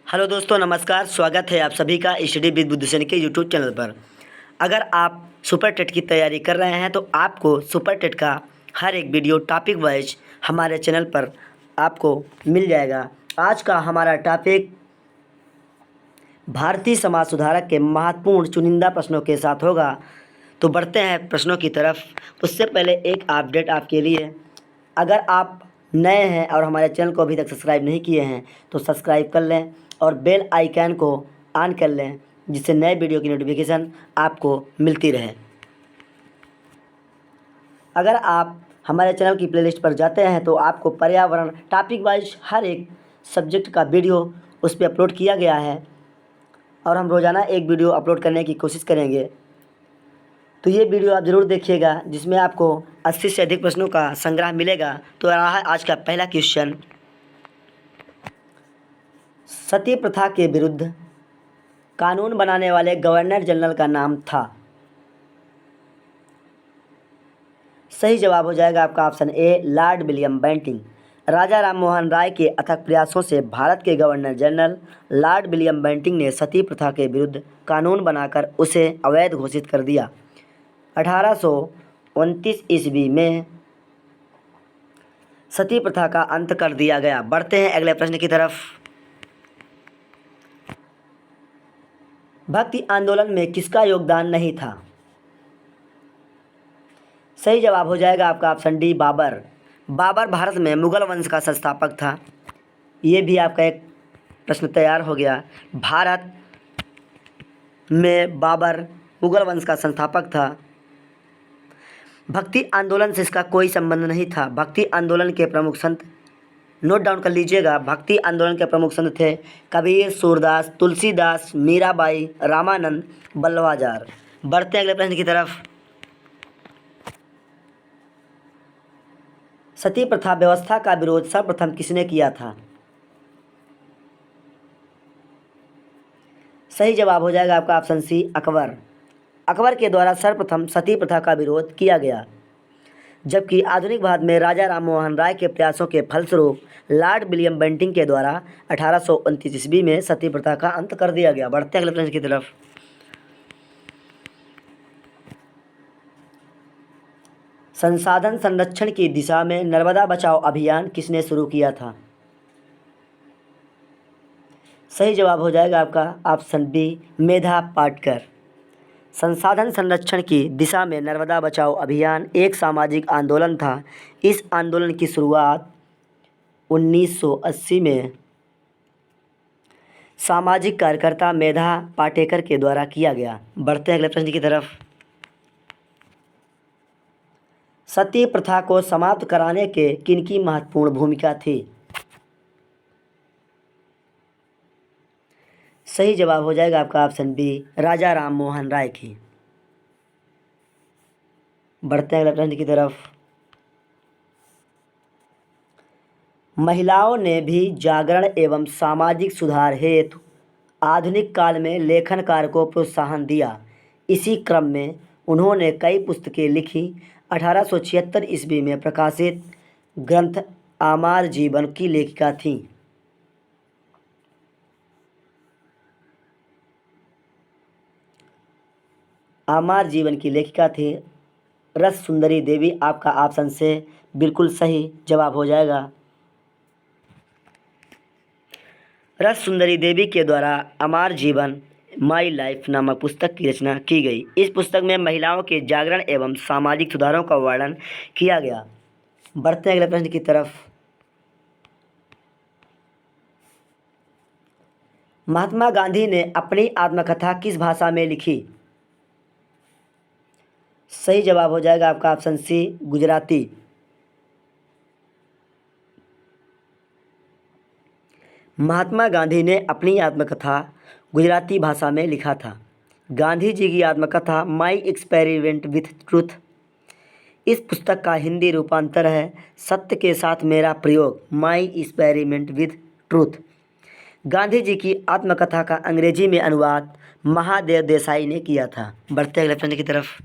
Hello दोस्तों, नमस्कार। स्वागत है आप सभी का स्टडी विद बुद्धू सैनिक के यूट्यूब चैनल पर। अगर आप सुपर टेट की तैयारी कर रहे हैं तो आपको सुपर टेट का हर एक वीडियो टॉपिक वाइज हमारे चैनल पर आपको मिल जाएगा। आज का हमारा टॉपिक भारतीय समाज सुधारक के महत्वपूर्ण चुनिंदा प्रश्नों के साथ होगा। तो बढ़ते हैं प्रश्नों की तरफ। उससे पहले एक अपडेट आपके लिए, अगर आप नए हैं और हमारे चैनल को अभी तक सब्सक्राइब नहीं किए हैं तो सब्सक्राइब कर लें और बेल आइकन को ऑन कर लें, जिससे नए वीडियो की नोटिफिकेशन आपको मिलती रहे। अगर आप हमारे चैनल की प्लेलिस्ट पर जाते हैं तो आपको पर्यावरण टॉपिक वाइज हर एक सब्जेक्ट का वीडियो उस पर अपलोड किया गया है और हम रोज़ाना एक वीडियो अपलोड करने की कोशिश करेंगे। तो ये वीडियो आप ज़रूर देखिएगा, जिसमें आपको 80 से अधिक प्रश्नों का संग्रह मिलेगा। तो रहा है आज का पहला क्वेश्चन। सती प्रथा के विरुद्ध कानून बनाने वाले गवर्नर जनरल का नाम था। सही जवाब हो जाएगा आपका option A, Lord William Bentinck. Raja Ram Mohan Roy के अथक प्रयासों से भारत के governor general Lord William Bentinck ने सती प्रथा के विरुद्ध कानून बनाकर उसे अवैध घोषित कर दिया। 1829 ईस्वी में सती प्रथा का अंत कर दिया गया। बढ़ते हैं अगले प्रश्न की तरफ। भक्ति आंदोलन में किसका योगदान नहीं था? सही जवाब हो जाएगा आपका ऑप्शन डी, बाबर। बाबर भारत में मुगल वंश का संस्थापक था। ये भी आपका एक प्रश्न तैयार हो गया। भारत में बाबर मुगल वंश का संस्थापक था। भक्ति आंदोलन से इसका कोई संबंध नहीं था। भक्ति आंदोलन के प्रमुख संत, नोट डाउन कर लीजिएगा, भक्ति आंदोलन के प्रमुख संत थे कबीर, सूरदास, तुलसीदास, मीराबाई, रामानंद, बल्लभाचार। बढ़ते हैं अगले प्रश्न की तरफ। सती प्रथा व्यवस्था का विरोध सर्वप्रथम किसने किया था? सही जवाब हो जाएगा आपका ऑप्शन सी, अकबर। अकबर के द्वारा सर्वप्रथम सती प्रथा का विरोध किया गया, जबकि आधुनिक भारत में राजा राम मोहन राय के प्रयासों के फलस्वरूप लॉर्ड विलियम बेंटिंक के द्वारा 1829 ईस्वी में सती प्रथा का अंत कर दिया गया। बढ़ते हैं अगले प्रश्न की तरफ। संसाधन संरक्षण की दिशा में नर्मदा बचाओ अभियान किसने शुरू किया था? सही जवाब हो जाएगा आपका ऑप्शन बी, मेधा पाटकर। संसाधन संरक्षण की दिशा में नर्मदा बचाओ अभियान एक सामाजिक आंदोलन था। इस आंदोलन की शुरुआत 1980 में सामाजिक कार्यकर्ता मेधा पाटेकर के द्वारा किया गया। बढ़ते हैं अगले प्रश्न की तरफ। सती प्रथा को समाप्त कराने के किनकी महत्वपूर्ण भूमिका थी? सही जवाब हो जाएगा आपका ऑप्शन बी, राजा राम मोहन राय की। बढ़ते हैं अगले प्रश्न की तरफ। महिलाओं ने भी जागरण एवं सामाजिक सुधार हेतु आधुनिक काल में लेखन कार्य को प्रोत्साहन दिया। इसी क्रम में उन्होंने कई पुस्तकें लिखी। 1876 ईस्वी में प्रकाशित ग्रंथ आमार जीवन की लेखिका थीं। आमार जीवन की लेखिका थी रस सुंदरी देवी। आपका ऑप्शन से बिल्कुल सही जवाब हो जाएगा। रस सुंदरी देवी के द्वारा अमार जीवन माई लाइफ नामक पुस्तक की रचना की गई। इस पुस्तक में महिलाओं के जागरण एवं सामाजिक सुधारों का वर्णन किया गया। बढ़ते हैं अगले प्रश्न की तरफ। महात्मा गांधी ने अपनी आत्मकथा किस भाषा में लिखी? सही जवाब हो जाएगा आपका ऑप्शन सी, गुजराती। महात्मा गांधी ने अपनी आत्मकथा गुजराती भाषा में लिखा था। गांधी जी की आत्मकथा माई एक्सपेरिमेंट विथ ट्रूथ इस पुस्तक का हिंदी रूपांतर है सत्य के साथ मेरा प्रयोग, my experiment with truth. Gandhi ji की आत्मकथा का अंग्रेजी में अनुवाद महादेव देसाई ने किया था। बढ़ते अगले प्रश्न की तरफ।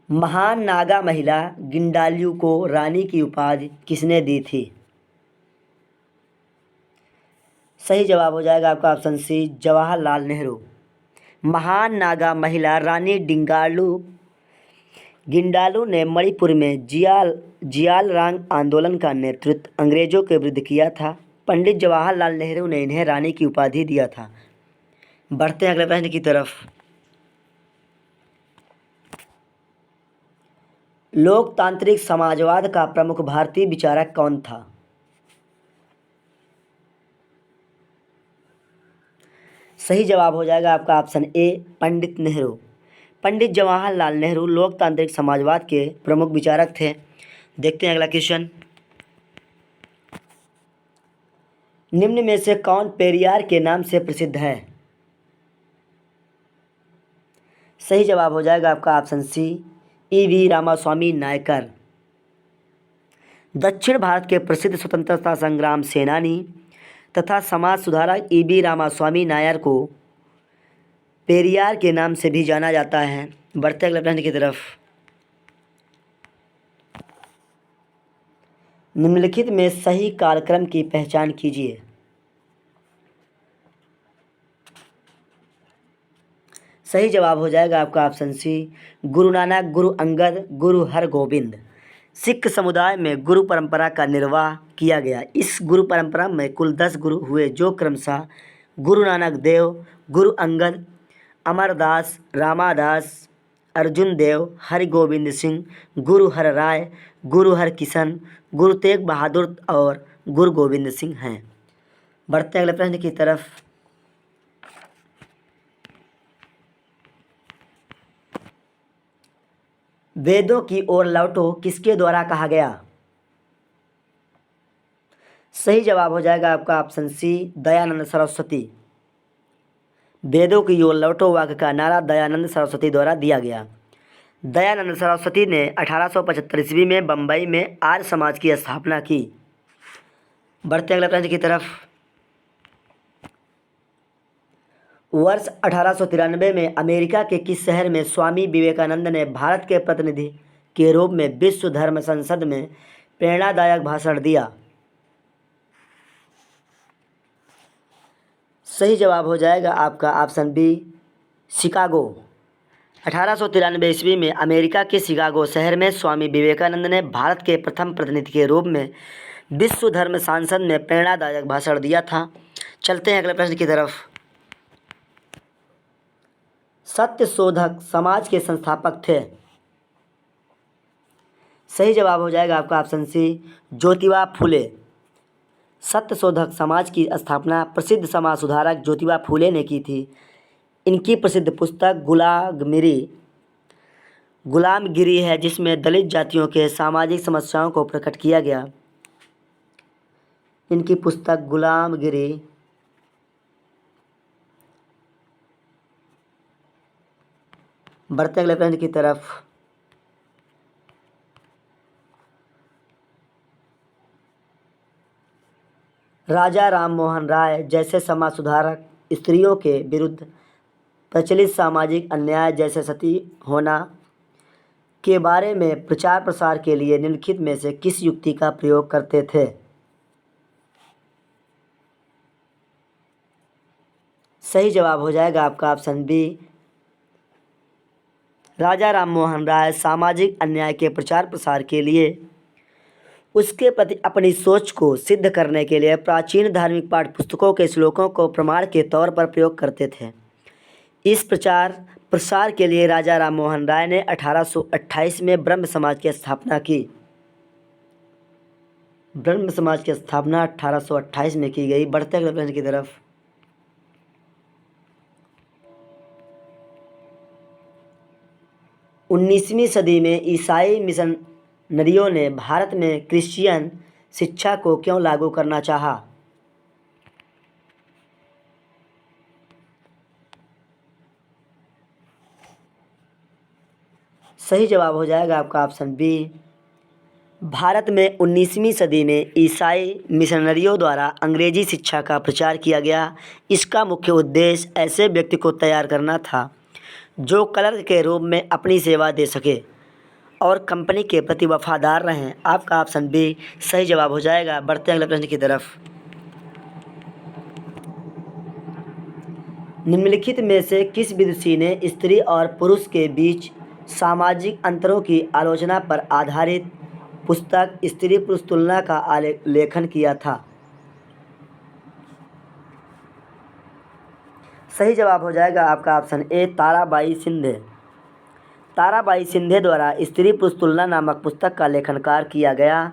महान नागा महिला गिंडाल्यू को रानी की उपाधि किसने दी थी? सही जवाब हो जाएगा आपका ऑप्शन सी, जवाहरलाल नेहरू। महान नागा महिला रानी गिंडालू ने मणिपुर में जियालरांग आंदोलन का नेतृत्व अंग्रेजों के विरुद्ध किया था। पंडित जवाहरलाल नेहरू ने इन्हें रानी की उपाधि दिया था। बढ़ते हैं अगले प्रश्न की तरफ। लोकतांत्रिक समाजवाद का प्रमुख भारतीय विचारक कौन था? सही जवाब हो जाएगा आपका ऑप्शन ए, पंडित नेहरू। पंडित जवाहरलाल नेहरू लोकतांत्रिक समाजवाद के प्रमुख विचारक थे। देखते हैं अगला क्वेश्चन। निम्न में से कौन पेरियार के नाम से प्रसिद्ध है? सही जवाब हो जाएगा आपका option C, EV Ramaswamy Naicker. दक्षिण भारत के प्रसिद्ध स्वतंत्रता संग्राम सेनानी तथा समाज सुधारक ईवी रामास्वामी नायर को पेरियार के नाम से भी जाना जाता है। बढ़ते अगले प्रश्न की तरफ। निम्नलिखित में सही कालक्रम की पहचान कीजिए। सही जवाब हो जाएगा आपका ऑप्शन सी, गुरु नानक, गुरु अंगद, गुरु हरगोबिंद। सिख समुदाय में गुरु परंपरा का निर्वाह किया गया। इस गुरु परंपरा में कुल 10 गुरु हुए, जो क्रमशः गुरु नानक देव, गुरु अंगद, अमरदास, रामादास, अर्जुन देव, हरगोबिंद सिंह, गुरु हर राय, गुरु हर किशन, गुरु तेग बहादुर और गुरु गोविंद सिंह हैं। बढ़ते अगले प्रश्न की तरफ। वेदों की ओर लौटो किसके द्वारा कहा गया? सही जवाब हो जाएगा आपका ऑप्शन सी, दयानंद सरस्वती। वेदों की ओर लौटो वाक्य का नारा दयानंद सरस्वती द्वारा दिया गया। दयानंद सरस्वती ने 1875 ईस्वी में बम्बई में आर्य समाज की स्थापना की। बढ़ते अगले प्रश्न की तरफ। वर्ष 1893 में अमेरिका के किस शहर में स्वामी विवेकानंद ने भारत के प्रतिनिधि के रूप में विश्व धर्म संसद में प्रेरणादायक भाषण दिया? सही जवाब हो जाएगा आपका ऑप्शन बी, शिकागो। 1893 ईस्वी में अमेरिका के शिकागो शहर में स्वामी विवेकानंद ने भारत के प्रथम प्रतिनिधि के रूप में विश्व धर्म संसद में प्रेरणादायक भाषण दिया था। चलते हैं अगले प्रश्न की तरफ। सत्यशोधक समाज के संस्थापक थे? सही जवाब हो जाएगा आपका ऑप्शन सी, ज्योतिबा फूले। सत्यशोधक समाज की स्थापना प्रसिद्ध समाज सुधारक ज्योतिबा फूले ने की थी। इनकी प्रसिद्ध पुस्तक गुलामगिरी है, जिसमें दलित जातियों के सामाजिक समस्याओं को प्रकट किया गया। इनकी पुस्तक गुलामगिरी। बढ़ते अगले प्रश्न की तरफ। राजा राम मोहन राय जैसे समाज सुधारक स्त्रियों के विरुद्ध प्रचलित सामाजिक अन्याय जैसे सती होना के बारे में प्रचार प्रसार के लिए निम्नलिखित में से किस युक्ति का प्रयोग करते थे? सही जवाब हो जाएगा आपका ऑप्शन बी, राजा राम मोहन राय सामाजिक अन्याय के प्रचार प्रसार के लिए उसके प्रति अपनी सोच को सिद्ध करने के लिए प्राचीन धार्मिक पाठ्य पुस्तकों के श्लोकों को प्रमाण के तौर पर प्रयोग करते थे। इस प्रचार प्रसार के लिए राजा राम मोहन राय ने 1828 में ब्रह्म समाज की स्थापना की। ब्रह्म समाज की स्थापना 1828 में की गई। बढ़ते अगले प्रश्न की तरफ। उन्नीसवीं सदी में ईसाई मिशनरियों ने भारत में क्रिश्चियन शिक्षा को क्यों लागू करना चाहा? सही जवाब हो जाएगा आपका ऑप्शन बी। भारत में 19वीं सदी में ईसाई मिशनरियों द्वारा अंग्रेजी शिक्षा का प्रचार किया गया। इसका मुख्य उद्देश्य ऐसे व्यक्ति को तैयार करना था जो क्लर्क के रूप में अपनी सेवा दे सके और कंपनी के प्रति वफादार रहें। आपका ऑप्शन बी सही जवाब हो जाएगा। बढ़ते अगले प्रश्न की तरफ। निम्नलिखित में से किस विदुषी ने स्त्री और पुरुष के बीच सामाजिक अंतरों की आलोचना पर आधारित पुस्तक स्त्री पुरुष तुलना का लेखन किया था? सही जवाब हो जाएगा आपका ऑप्शन ए, ताराबाई शिंदे। ताराबाई शिंदे द्वारा स्त्री पुरुष तुलना नामक पुस्तक का लेखन किया गया।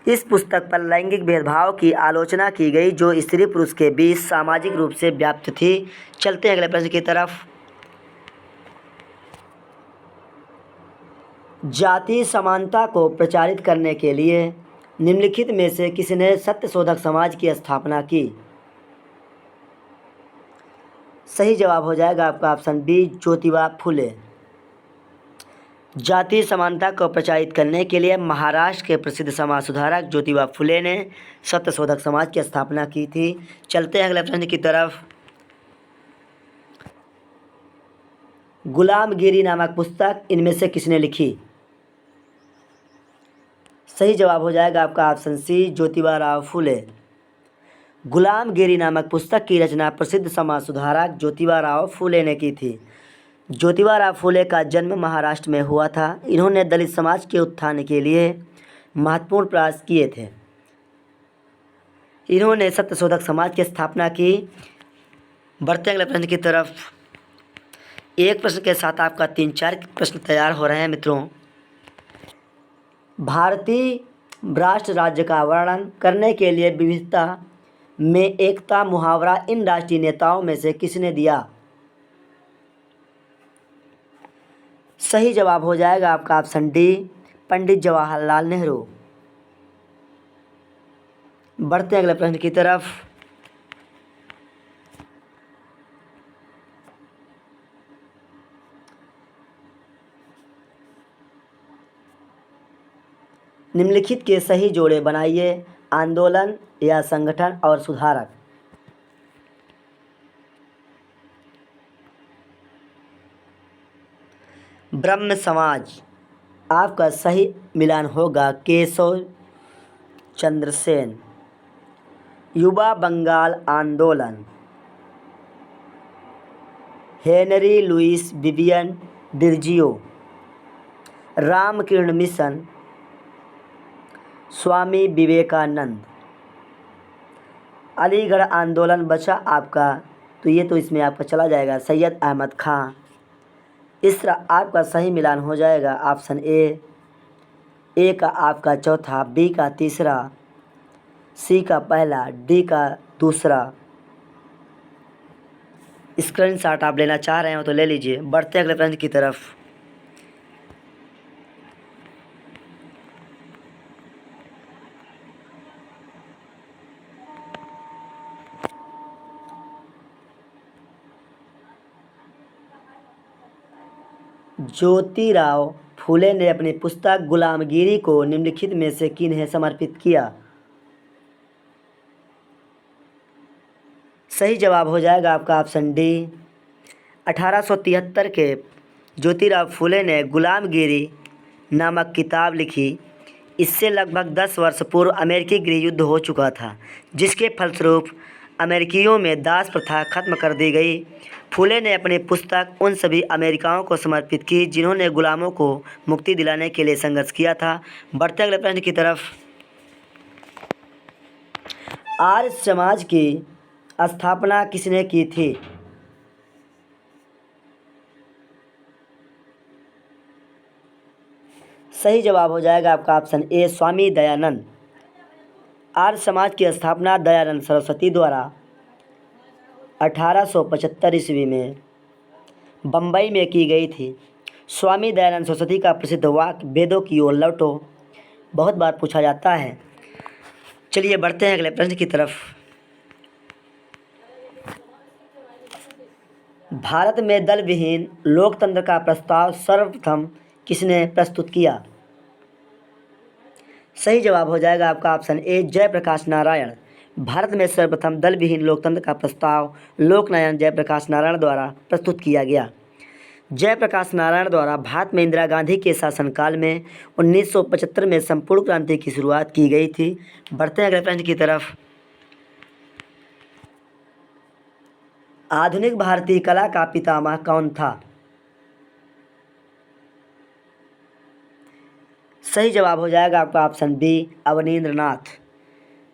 इस पुस्तक पर लैंगिक भेदभाव की आलोचना की गई जो स्त्री पुरुष के बीच सामाजिक रूप से व्याप्त थी। चलते हैं अगले प्रश्न की तरफ। जाति समानता को प्रचारित करने के लिए निम्नलिखित में से किसने सत्यशोधक समाज की स्थापना की? सही जवाब हो जाएगा आपका ऑप्शन बी, ज्योतिबा फुले। जाति समानता को प्रचारित करने के लिए महाराष्ट्र के प्रसिद्ध समाज सुधारक ज्योतिबा फुले ने सत्यशोधक समाज की स्थापना की थी। चलते हैं अगले प्रश्न की तरफ। गुलामगिरी नामक पुस्तक इनमें से किसने लिखी? सही जवाब हो जाएगा आपका ऑप्शन सी, ज्योतिबा राव फुले। गुलामगिरी नामक पुस्तक की रचना प्रसिद्ध समाज सुधारक ज्योतिबा राव फुले ने की थी। ज्योतिबा राव फुले का जन्म महाराष्ट्र में हुआ था। इन्होंने दलित समाज के उत्थान के लिए महत्वपूर्ण प्रयास किए थे। इन्होंने सत्यशोधक समाज की स्थापना की। बढ़ते अगले प्रश्न की तरफ। एक प्रश्न के साथ आपका 3-4 प्रश्न तैयार हो रहे हैं मित्रों। भारतीय राष्ट्र राज्य का वर्णन करने के लिए विविधता में एकता मुहावरा इन राष्ट्रीय नेताओं में से किसने दिया? सही जवाब हो जाएगा आपका ऑप्शन डी, पंडित जवाहरलाल नेहरू। बढ़ते हैं अगले प्रश्न की तरफ। निम्नलिखित के सही जोड़े बनाइए, आंदोलन या संगठन और सुधारक। ब्रह्म समाज आपका सही मिलान होगा, केशव चंद्र सेन। युवा बंगाल आंदोलन, Henry Louis Vivian Derozio. Ramakrishna mission, Swami Vivekananda. Aligarh आंदोलन बचा आपका, तो ये तो इसमें आपका चला जाएगा, सैयद अहमद खां। इस तरह आपका सही मिलान हो जाएगा ऑप्शन ए का आपका चौथा, बी का तीसरा, सी का पहला, डी का दूसरा। स्क्रीनशॉट आप लेना चाह रहे हो तो ले लीजिए। बढ़ते अगले प्रश्न की तरफ। ज्योतिराव फुले ने अपनी पुस्तक गुलामगिरी को निम्नलिखित में से किन्हें समर्पित किया? सही जवाब हो जाएगा आपका ऑप्शन डी। 1873 के ज्योतिराव फुले ने गुलामगिरी नामक किताब लिखी। इससे लगभग 10 वर्ष पूर्व अमेरिकी गृह युद्ध हो चुका था, जिसके फलस्वरूप अमेरिकियों में दास प्रथा खत्म कर दी गई। फुले ने अपनी पुस्तक उन सभी अमेरिकाओं को समर्पित की जिन्होंने गुलामों को मुक्ति दिलाने के लिए संघर्ष किया था। बढ़ते अगले प्रश्न की तरफ। आर्य समाज की स्थापना किसने की थी? सही जवाब हो जाएगा आपका ऑप्शन ए, स्वामी दयानंद। आर्य समाज की स्थापना दयानंद सरस्वती द्वारा 1875 ईस्वी में बम्बई में की गई थी। स्वामी दयानंद सरस्वती का प्रसिद्ध वाक्य वेदों की ओर लौटो बहुत बार पूछा जाता है। चलिए बढ़ते हैं अगले प्रश्न की तरफ। भारत में दल विहीन लोकतंत्र का प्रस्ताव सर्वप्रथम किसने प्रस्तुत किया? सही जवाब हो जाएगा आपका ऑप्शन ए, जयप्रकाश नारायण। भारत में सर्वप्रथम दल विहीन लोकतंत्र का प्रस्ताव लोकनायक जयप्रकाश नारायण द्वारा प्रस्तुत किया गया। जयप्रकाश नारायण द्वारा भारत में इंदिरा गांधी के शासनकाल में 1975 में संपूर्ण क्रांति की शुरुआत की गई थी। बढ़ते हैं अगले प्रश्न की तरफ। आधुनिक भारतीय कला का पितामह कौन था? सही जवाब हो जाएगा आपका ऑप्शन बी, अवनींद्रनाथ।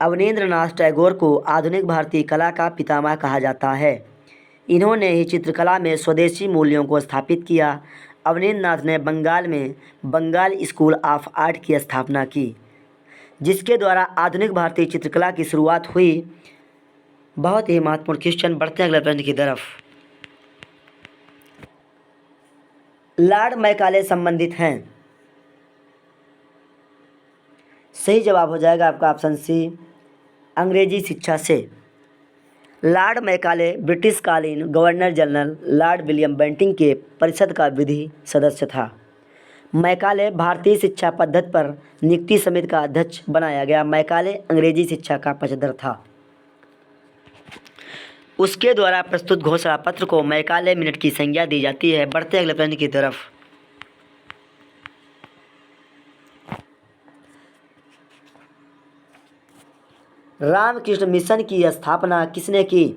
अवनींद्रनाथ टैगोर को आधुनिक भारतीय कला का पितामह कहा जाता है। इन्होंने ही चित्रकला में स्वदेशी मूल्यों को स्थापित किया। अवनींद्रनाथ ने बंगाल में बंगाल स्कूल ऑफ आर्ट की स्थापना की, जिसके द्वारा आधुनिक भारतीय चित्रकला की शुरुआत हुई। बहुत ही महत्वपूर्ण क्वेश्चन। बढ़ते हैं अगले प्रश्न की तरफ। लॉर्ड मैकाले संबंधित हैं? सही जवाब हो जाएगा आपका ऑप्शन सी, अंग्रेजी शिक्षा से। लॉर्ड मैकाले ब्रिटिशकालीन governor general Lord William Bentinck के परिषद का विधि सदस्य था। मैकाले भारतीय शिक्षा पद्धति पर नियुक्ति समिति का अध्यक्ष बनाया गया। मैकाले अंग्रेजी शिक्षा का पक्षधर था। उसके द्वारा प्रस्तुत घोषणा पत्र को मैकाले मिनट की संज्ञा दी जाती है। बढ़ते अगले प्रश्न की तरफ। रामकृष्ण मिशन की स्थापना किसने की?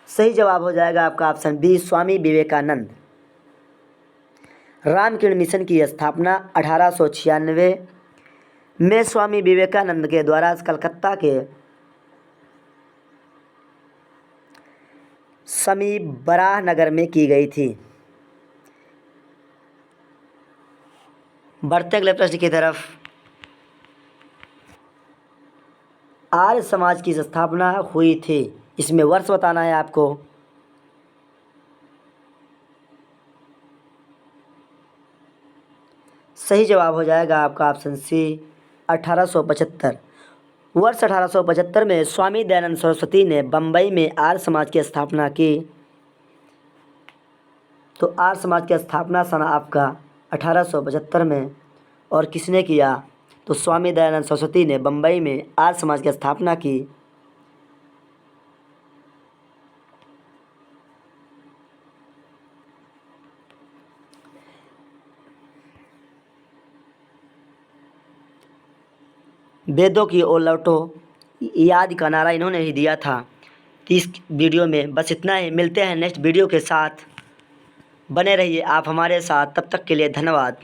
सही जवाब हो जाएगा आपका option B, Swami Vivekananda. Ramakrishna mission की स्थापना 1896 में स्वामी विवेकानंद के द्वारा कलकत्ता के समीप बराह नगर में की गई थी। बढ़ते अगले प्रश्न की तरफ। आर्य समाज की स्थापना हुई थी, इसमें वर्ष बताना है आपको। सही जवाब हो जाएगा आपका ऑप्शन सी, 1875। वर्ष 1875 में स्वामी दयानंद सरस्वती ने बम्बई में आर्य समाज की स्थापना की। तो आर्य समाज की स्थापना सन आपका 1875 में, और किसने किया? तो स्वामी दयानंद सरस्वती ने बम्बई में आर्य समाज की स्थापना की। वेदों की ओर लौटो, याद का नारा इन्होंने ही दिया था। इस वीडियो में बस इतना ही। मिलते हैं नेक्स्ट वीडियो के साथ। बने रहिए आप हमारे साथ। तब तक के लिए धन्यवाद।